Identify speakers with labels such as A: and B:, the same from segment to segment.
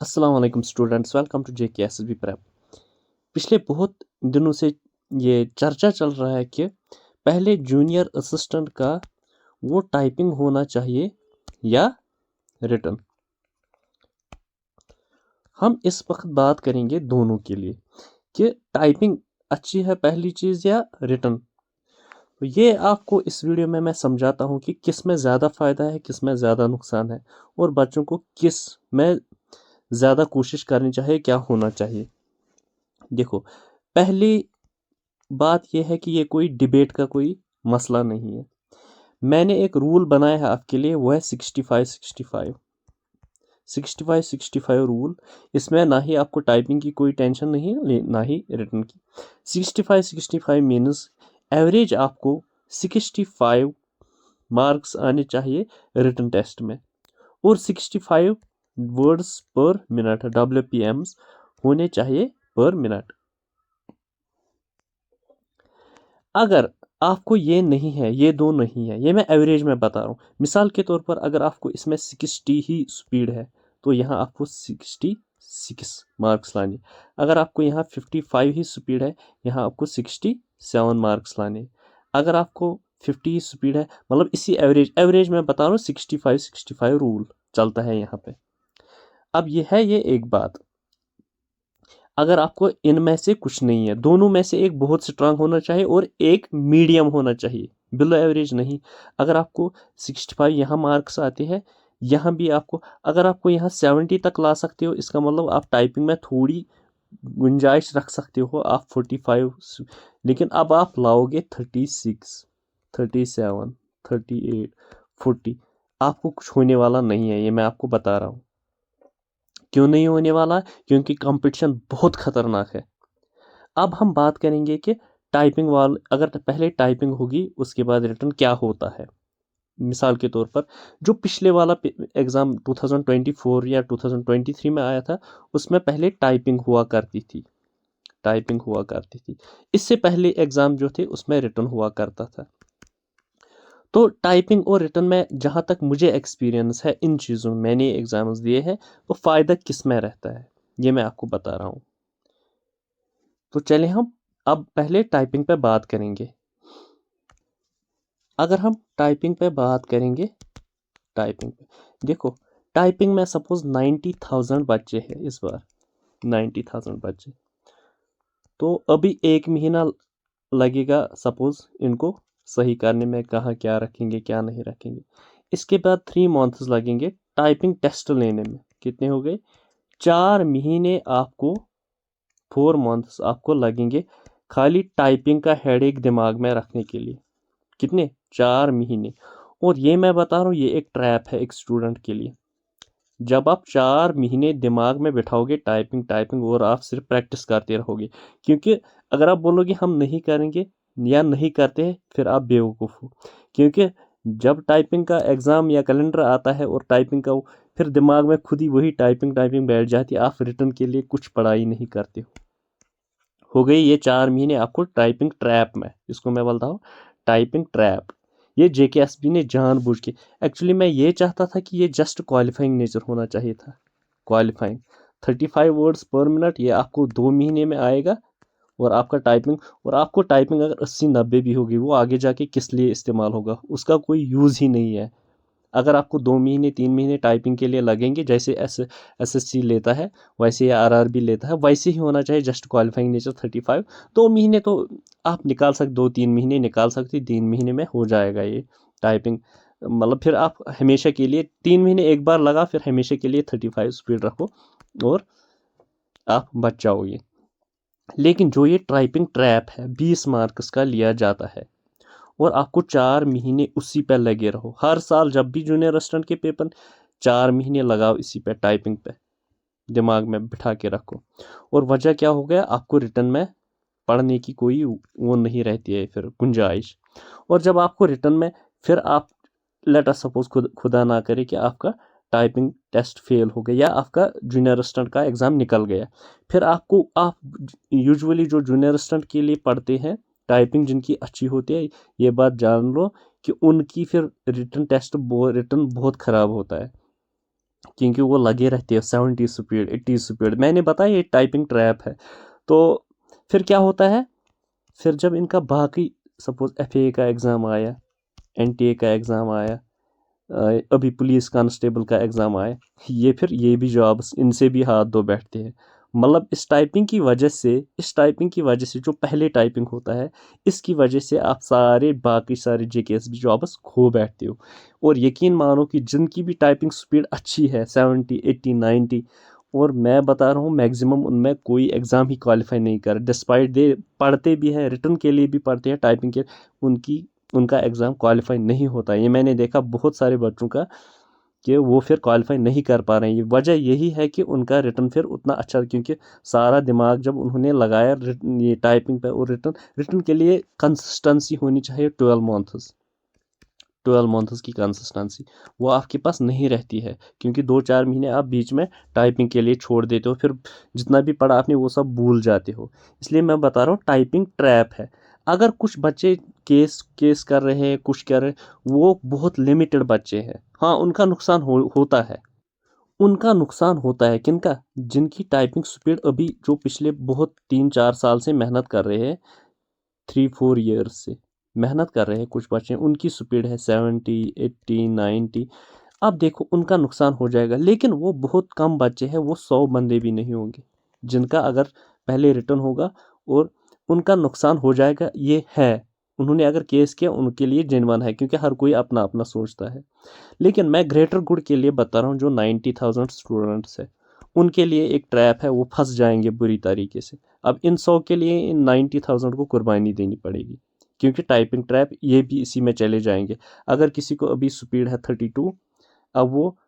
A: अस्सलाम वालेकुम students, welcome to JKSSB prep. पिछले बहुत दिनों से ये चर्चा चल रहा है कि पहले जूनियर असिस्टेंट का वो टाइपिंग होना चाहिए या रिटन। हम इस वक्त बात करेंगे दोनों के लिए कि टाइपिंग अच्छी है पहली चीज़ या रिटन। तो ये आपको इस वीडियो में मैं समझाता हूँ कि किस में ज़्यादा फ़ायदा है, किस में ज़्यादा नुकसान है और बच्चों को किस में ज़्यादा कोशिश करनी चाहिए, क्या होना चाहिए। देखो, पहली बात यह है कि ये कोई डिबेट का कोई मसला नहीं है। मैंने एक रूल बनाया है आपके लिए, वो है 65-65 रूल। इसमें ना ही आपको टाइपिंग की कोई टेंशन नहीं है, ना ही रिटन की। 65-65 मीन्स एवरेज आपको 65 मार्क्स आने चाहिए रिटन टेस्ट में, और 65 वर्ड्स पर मिनट WPMs होने चाहिए पर मिनट। अगर आपको ये नहीं है, ये दो नहीं है, ये मैं एवरेज में बता रहा हूँ। मिसाल के तौर पर अगर आपको इसमें 60 ही स्पीड है तो यहाँ आपको 66 मार्क्स लाने। अगर आपको यहाँ 55 ही स्पीड है, यहाँ आपको 67 मार्क्स लाने। अगर आपको 50 ही स्पीड है, मतलब इसी एवरेज में बता रहा हूँ, 65 रूल चलता है यहाँ पे। अब ये है ये एक बात। अगर आपको इनमें से कुछ नहीं है, दोनों में से एक बहुत स्ट्रांग होना चाहिए और एक मीडियम होना चाहिए, बिलो एवरेज नहीं। अगर आपको 65 यहाँ मार्क्स आते हैं, यहाँ भी आपको, अगर आपको यहाँ 70 तक ला सकते हो, इसका मतलब आप टाइपिंग में थोड़ी गुंजाइश रख सकते हो, आप 45। लेकिन अब आप लाओगे 36, 37, 38, 40, आपको कुछ होने वाला नहीं है, ये मैं आपको बता रहा हूँ। क्यों नहीं होने वाला? क्योंकि कंपटीशन बहुत खतरनाक है। अब हम बात करेंगे कि टाइपिंग वाल, अगर पहले टाइपिंग होगी उसके बाद रिटन क्या होता है। मिसाल के तौर पर जो पिछले वाला एग्ज़ाम 2024 या 2023 में आया था, उसमें पहले टाइपिंग हुआ करती थी। इससे पहले एग्ज़ाम जो थे उसमें रिटन हुआ करता था। तो टाइपिंग और रिटन में जहाँ तक मुझे एक्सपीरियंस है इन चीज़ों में, मैंने एग्ज़ाम्स दिए हैं, तो फ़ायदा किस में रहता है ये मैं आपको बता रहा हूँ। तो चले हम अब पहले टाइपिंग पे बात करेंगे। अगर हम टाइपिंग पे बात करेंगे, टाइपिंग पे देखो, टाइपिंग में सपोज 90,000 बच्चे हैं इस बार, 90,000 बच्चे। तो अभी एक महीना लगेगा सपोज इनको सही करने में, कहाँ क्या रखेंगे क्या नहीं रखेंगे। इसके बाद 3 मंथ्स लगेंगे टाइपिंग टेस्ट लेने में। कितने हो गए? 4 महीने आपको, 4 मंथ्स आपको लगेंगे खाली टाइपिंग का हेडेक दिमाग में रखने के लिए। कितने? 4 महीने। और ये मैं बता रहा हूँ, ये एक ट्रैप है एक स्टूडेंट के लिए। जब आप 4 महीने दिमाग में बिठाओगे टाइपिंग टाइपिंग और आप सिर्फ प्रैक्टिस करते रहोगे, क्योंकि अगर आप बोलोगे हम नहीं करेंगे या नहीं करते हैं, फिर आप बेवकूफ़ हो। क्योंकि जब टाइपिंग का एग्ज़ाम या कैलेंडर आता है और टाइपिंग का फिर दिमाग में खुद ही वही टाइपिंग टाइपिंग बैठ जाती है, आप रिटर्न के लिए कुछ पढ़ाई नहीं करते हो गई ये 4 महीने आपको टाइपिंग ट्रैप में, इसको मैं बोलता हूँ टाइपिंग ट्रैप। ये JKSB ने जानबूझ के, एक्चुअली मैं ये चाहता था कि ये जस्ट क्वालिफाइंग नेचर होना चाहिए था, क्वालिफाइंग। 35 वर्ड्स पर मिनट ये आपको 2 महीने में आएगा। और आपको टाइपिंग अगर 80-90 भी होगी, वो आगे जाके किस लिए इस्तेमाल होगा, उसका कोई यूज़ ही नहीं है। अगर आपको 2 महीने 3 महीने टाइपिंग के लिए लगेंगे, जैसे SSC लेता है वैसे या RRB लेता है, वैसे ही होना चाहिए जस्ट क्वालिफाइंग नेचर 35। 2 महीने तो आप निकाल सकते, 2-3 महीने निकाल सकते, 3 महीने में हो जाएगा ये टाइपिंग। मतलब फिर आप हमेशा के लिए 3 महीने एक बार लगा, फिर हमेशा के लिए 35 स्पीड रखो और आप बच जाओगे। लेकिन जो ये टाइपिंग ट्रैप है 20 मार्क्स का लिया जाता है, और आपको 4 महीने उसी पे लगे रहो। हर साल जब भी जूनियर असिस्टेंट के पेपर, 4 महीने लगाओ इसी पे, टाइपिंग पे दिमाग में बिठा के रखो। और वजह क्या हो गया, आपको रिटर्न में पढ़ने की कोई वो नहीं रहती है फिर गुंजाइश। और जब आपको रिटर्न में, फिर आप लेट अस सपोज खुदा ना करे कि आपका टाइपिंग टेस्ट फेल हो गया या आपका जूनियर असिस्टेंट का एग्ज़ाम निकल गया, फिर आप यूजुअली जो जूनियर असिस्टेंट के लिए पढ़ते हैं, टाइपिंग जिनकी अच्छी होती है, ये बात जान लो कि उनकी फिर रिटर्न बहुत ख़राब होता है। क्योंकि वो लगे रहते हैं 70 स्पीड 80 स्पीड। मैंने बताया ये टाइपिंग ट्रैप है। तो फिर क्या होता है, फिर जब इनका बाकी सपोज FA का एग्ज़ाम आया, NTA का एग्ज़ाम आया, अभी पुलिस कांस्टेबल का एग्ज़ाम आया, ये भी जॉब्स इनसे भी हाथ धो बैठते हैं। मतलब इस टाइपिंग की वजह से जो पहले टाइपिंग होता है, इसकी वजह से आप बाकी सारे JKSB जॉब्स खो बैठते हो। और यकीन मानो कि जिनकी भी टाइपिंग स्पीड अच्छी है 70 80 90, और मैं बता रहा हूँ मैक्सिमम उनमें कोई एग्ज़ाम ही क्वालिफाई नहीं कर, डिस्पाइट दे पढ़ते भी हैं, रिटर्न के लिए भी पढ़ते हैं, टाइपिंग के उनका एग्ज़ाम क्वालिफाई नहीं होता। ये मैंने देखा बहुत सारे बच्चों का कि वो फिर क्वालिफाई नहीं कर पा रहे हैं। वजह यही है कि उनका रिटर्न फिर उतना अच्छा, क्योंकि सारा दिमाग जब उन्होंने लगाया ये टाइपिंग पे, और रिटर्न के लिए कंसिस्टेंसी होनी चाहिए 12 मंथ्स की कंसिस्टेंसी, वो आपके पास नहीं रहती है, क्योंकि 2-4 महीने आप बीच में टाइपिंग के लिए छोड़ देते हो, फिर जितना भी पढ़ा आपने वो सब भूल जाते हो। इसलिए मैं बता रहा हूँ टाइपिंग ट्रैप है। अगर कुछ बच्चे केस कर रहे हैं, कुछ कर रहे हैं, वो बहुत लिमिटेड बच्चे हैं। हाँ, उनका नुकसान होता है। उनका नुकसान होता है किनका? जिनकी टाइपिंग स्पीड अभी जो पिछले बहुत 3-4 साल से मेहनत कर रहे हैं, 3-4 ईयर्स से मेहनत कर रहे हैं कुछ बच्चे, उनकी स्पीड है 70 80 90। अब देखो उनका नुकसान हो जाएगा, लेकिन वो बहुत कम बच्चे हैं, वो 100 बंदे भी नहीं होंगे जिनका अगर पहले रिटर्न होगा, और उनका नुकसान हो जाएगा। ये है, उन्होंने अगर केस किया उनके लिए जेन्युइन है, क्योंकि हर कोई अपना अपना सोचता है। लेकिन मैं ग्रेटर गुड के लिए बता रहा हूँ, जो 90,000 स्टूडेंट्स है उनके लिए एक ट्रैप है, वो फंस जाएंगे बुरी तरीके से। अब इन 100 के लिए इन 90,000 को कुर्बानी देनी पड़ेगी, क्योंकि टाइपिंग ट्रैप ये भी इसी में चले जाएंगे। अगर किसी को अभी स्पीड है 32, अब वो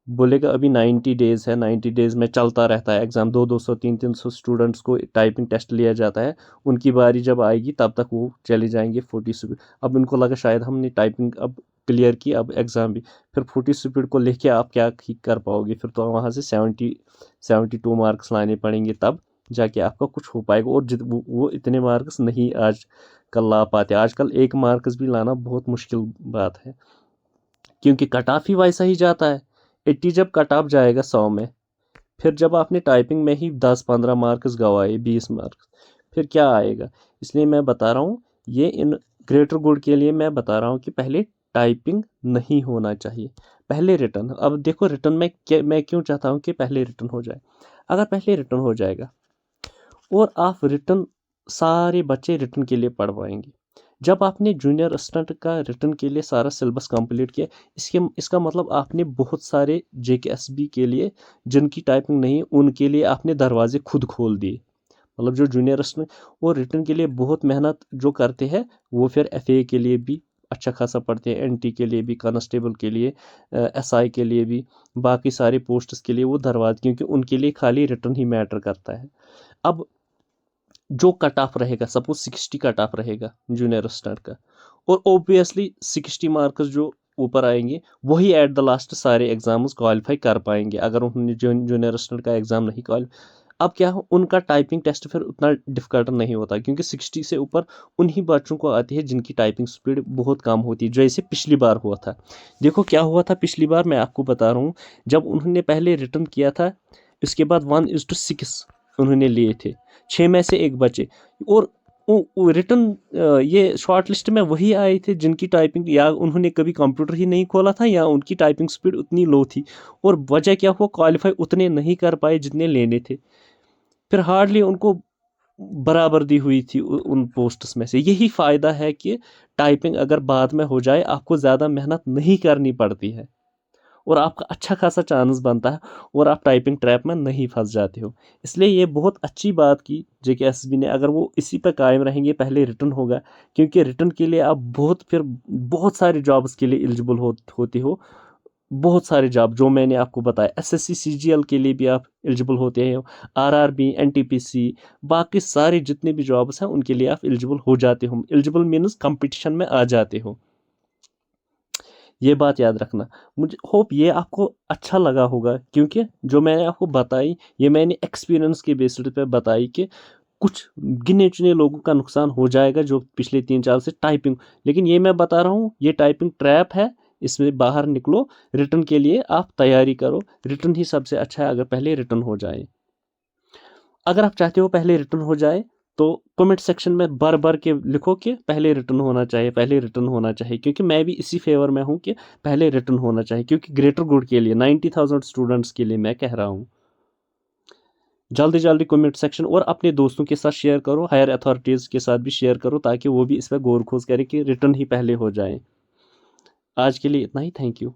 A: बोलेगा अभी 90 डेज़ है, 90 डेज़ में चलता रहता है एग्ज़ाम, 200 300 स्टूडेंट्स को टाइपिंग टेस्ट लिया जाता है, उनकी बारी जब आएगी तब तक वो चले जाएंगे 40 स्पीड। अब उनको लगा शायद हमने टाइपिंग अब क्लियर की, अब एग्ज़ाम भी, फिर 40 स्पीड को लेके आप क्या ठीक कर पाओगे? फिर तो वहाँ से 72 मार्क्स लाने पड़ेंगे, तब जाके आपका कुछ हो पाएगा। और वो इतने मार्क्स नहीं आज कल ला पाते, आजकल 1 मार्क्स भी लाना बहुत मुश्किल बात है, क्योंकि कट ऑफ ही वैसा ही जाता है। 80 जब कट ऑफ जाएगा 100 में, फिर जब आपने टाइपिंग में ही 10-15 मार्क्स गवाए, 20 मार्क्स, फिर क्या आएगा? इसलिए मैं बता रहा हूँ, ये इन ग्रेटर गुड के लिए मैं बता रहा हूँ कि पहले टाइपिंग नहीं होना चाहिए, पहले रिटर्न। अब देखो रिटर्न में मैं क्यों चाहता हूँ कि पहले रिटर्न हो जाए। अगर पहले रिटर्न हो जाएगा और आप रिटर्न, सारे बच्चे रिटर्न के लिए पढ़ पाएंगे। जब आपने जूनियर असिस्टेंट का रिटर्न के लिए सारा सिलेबस कंप्लीट किया, इसका मतलब आपने बहुत सारे JKSB के लिए, जिनकी टाइपिंग नहीं, उनके लिए आपने दरवाजे खुद खोल दिए। मतलब जो जूनियर असिस्टेंट और रिटर्न के लिए बहुत मेहनत जो करते हैं, वो फिर FA के लिए भी अच्छा खासा पढ़ते हैं, NT के लिए भी, कांस्टेबल के लिए, SI के लिए भी, बाकी सारे पोस्ट्स के लिए वो दरवाजे, क्योंकि उनके लिए खाली रिटर्न ही मैटर करता है। अब जो कट ऑफ रहेगा, सपोज 60 कट ऑफ रहेगा जूनियर असिस्टेंट का, और ओबियसली 60 मार्क्स जो ऊपर आएंगे वही एट द लास्ट सारे एग्जाम्स क्वालिफाई कर पाएंगे। अगर उन्होंने जूनियर असिस्टेंट का एग्जाम नहीं क्वालिफाई, अब क्या हो, उनका टाइपिंग टेस्ट फिर उतना डिफिकल्ट नहीं होता, क्योंकि 60 से ऊपर उन्हीं बच्चों को आती है जिनकी टाइपिंग स्पीड बहुत कम होती है, जैसे पिछली बार हुआ था। देखो क्या हुआ था पिछली बार, मैं आपको बता रहा हूँ। जब उन्होंने पहले रिटर्न किया था, इसके बाद 1:6 उन्होंने लिए थे, 6 में से एक बचे, और रिटर्न ये शॉर्ट लिस्ट में वही आए थे जिनकी टाइपिंग, या उन्होंने कभी कंप्यूटर ही नहीं खोला था, या उनकी टाइपिंग स्पीड उतनी लो थी, और वजह क्या हुआ, क्वालिफाई उतने नहीं कर पाए जितने लेने थे, फिर हार्डली उनको बराबर दी हुई थी उन पोस्ट्स में से। यही फ़ायदा है कि टाइपिंग अगर बाद में हो जाए, आपको ज़्यादा मेहनत नहीं करनी पड़ती है, और आपका अच्छा खासा चांस बनता है, और आप टाइपिंग ट्रैप में नहीं फंस जाते हो। इसलिए ये बहुत अच्छी बात की JKSB ने, अगर वो इसी पर कायम रहेंगे, पहले रिटर्न होगा, क्योंकि रिटर्न के लिए आप बहुत सारे जॉब्स के लिए एलिजिबल होते हो। बहुत सारे जॉब जो मैंने आपको बताया, SSC CGL के लिए भी आप एलिजिबल होते हैं, RRB NTPC, बाकी सारे जितने भी जॉब्स हैं उनके लिए आप एलिजिबल हो जाते हो। एलिजिबल मीन्स कंपटीशन में आ जाते हो, ये बात याद रखना। मुझे होप ये आपको अच्छा लगा होगा, क्योंकि जो मैंने आपको बताई, ये मैंने एक्सपीरियंस के बेसिस पे बताई कि कुछ गिने चुने लोगों का नुकसान हो जाएगा जो पिछले 3-4 से टाइपिंग, लेकिन ये मैं बता रहा हूँ ये टाइपिंग ट्रैप है, इसमें बाहर निकलो, रिटर्न के लिए आप तैयारी करो। रिटर्न ही सबसे अच्छा है अगर पहले रिटर्न हो जाए। अगर आप चाहते हो पहले रिटर्न हो जाए तो कमेंट सेक्शन में भर भर के लिखो कि पहले रिटर्न होना चाहिए, पहले रिटर्न होना चाहिए, क्योंकि मैं भी इसी फेवर में हूँ कि पहले रिटर्न होना चाहिए, क्योंकि ग्रेटर गुड के लिए 90,000 स्टूडेंट्स के लिए मैं कह रहा हूँ। जल्दी जल्दी कमेंट सेक्शन और अपने दोस्तों के साथ शेयर करो, हायर अथॉरिटीज़ के साथ भी शेयर करो, ताकि वो भी इस पर गौर खोज करें कि रिटर्न ही पहले हो जाए। आज के लिए इतना ही। Thank you.